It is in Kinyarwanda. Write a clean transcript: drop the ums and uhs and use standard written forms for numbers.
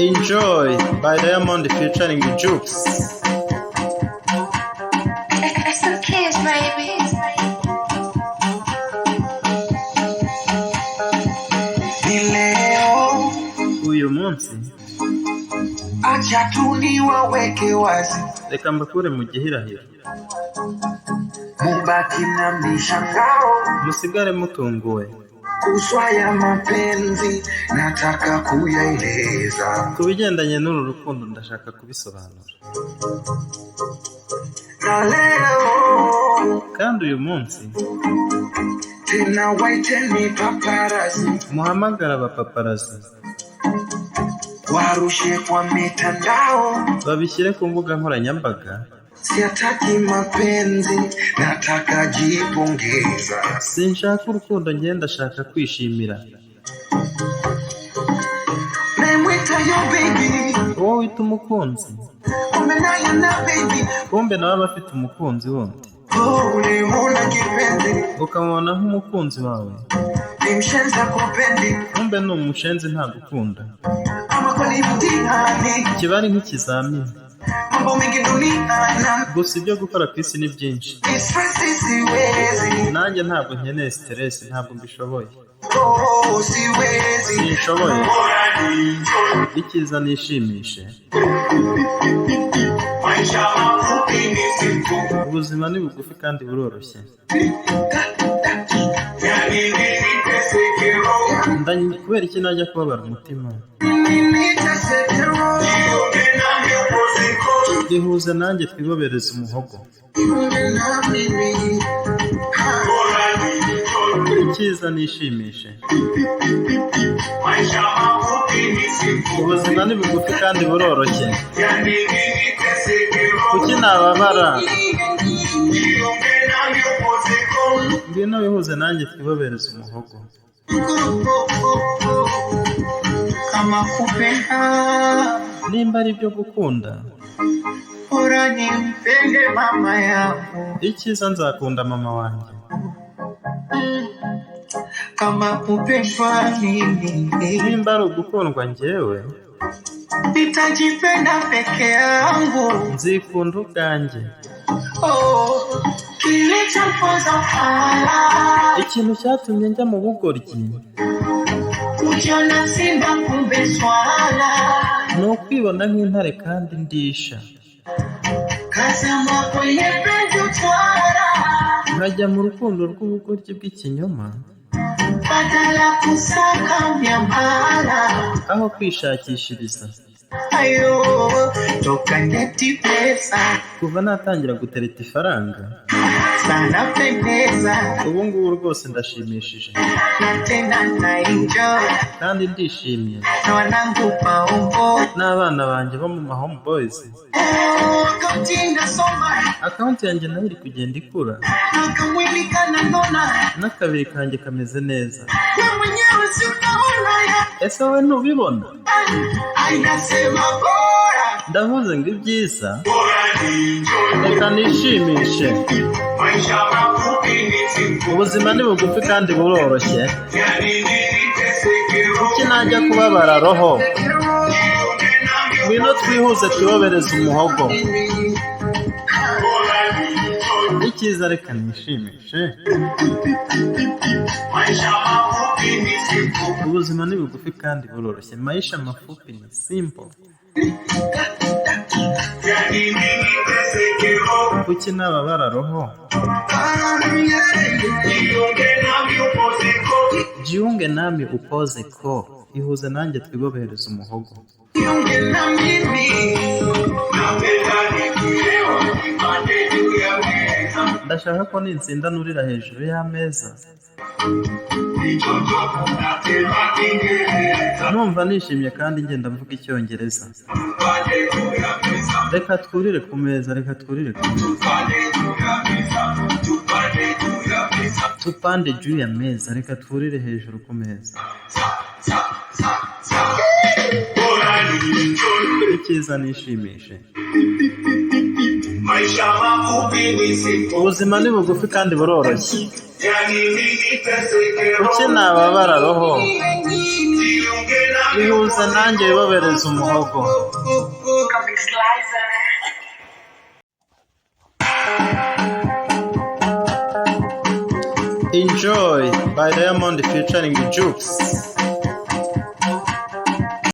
Enjoy by Diamond featuring Jukes. It's some kids, baby. Uyu munsi acha tuliwaweke wazi, reka mbakure mu gihirahiro, mubaki na mishangao, musigare mutunguwe kuswaya mapenzi nataka kuyaeleza, ku bigendanye n'uru rukundo ndashaka kubisobanura. na leo kandi uyu munsi tena waiteni paparazi, muhamagara abapaparazi warushe kwa mitandao, babishyire ku mbuga nkoranyambaga. siataki mapenzi nataka jipongeza, sinshaka urukundo njye ndashaka kwishimira. nemwita yo baby, wowe wita umukunzi, umenayo na baby, kumbe nawe aba afite umukunzi wundi, ulimuna kipenzi, ukamubona nk'umukunzi wawe, nimshenza kupendi, kumbe ni umushenzi ntagukunda. ama kwa ni mtihani, kiba ari nk'ikizamini. mambo mengi duniani, gusa ibyo gukora ku isi ni byinshi. stress siwezi, nanjye ntabwo nkeneye stress, ntabwo mbishoboye, oh siwezi, sinshoboye. icyiza nishimishe. ubuzima ni bugufi kandi buroroshye. kubera iki najya kubabara umutima? twihuze nanjye twibobereze umuhogo. icyiza nishimishe. ubuzima ni bugufi kandi buroroshye. kuki nababara? ngwino wihuze nanjye twibobereze umuhogo. kama kupenda nimba ari ibyo gukunda, ora nimpende mama yangu, icyiza nzakunda mama wanjye. kama kupendwa mimi, nimba ari ugukundwa njyewe, nitajipenda peke yangu, nzikunda ubwanjye. oh kilichompoza fala, ikintu cyatumye njya mu bugoryi kujiona simba kumbe swala, ni ukwibona nk'intare kandi ndisha, kazama kwenye penzi utwara, nkajya mu rukundo rw'ubugoryi bw'ikinyoma, badala kusaka myambara, aho kwishakishiriza. ayo toka neti pesa, kuva natangira gutereta ifaranga, sana pendeza, ubu ngubu rwose ndashimishije na tena na enjoy, kandi ndishimye. na wanangu paumbo, n'abana banjye bo mu homeboys, katinda soma, akaunti yanjye nayo iri kugenda ikura, nakamwili kananona, n'akabiri kanjye kameze neza. na mwenyewe si unaona ya, ese wowe ntubibona? ainasema bora, ndavuze ngo ibyiza reka nishimishe. ubuzima ni bugufi kandi buroroshye. kuki najya kubabara roho? ngwino twihuze twibobereze umuhogo. icyiza reka nishimishe. ubuzima ni bugufi kandi buroroshye. maisha mafupi ni simple. kuki nababara roho? jiunge nami upoze ko. ihuze nanjye twibobereze umuhogo. ndashaka ko ninsinda nurira hejuru y'ameza, numva nishimye kandi ngenda mvuga icyongereza. reka twurire ku meza, reka twurire ku meza. tupande juu ya meza, reka twurire hejuru ku meza. icyiza nishimishe. maisha mafupi ni siku. ubuzima ni bugufi kandi buroroshye. Yani mimi niteseke kuki roho. nababara roho? Jiunge na bihuza nanjye bibobereza umuhogo. Enjoy by Diamond featuring Jukes.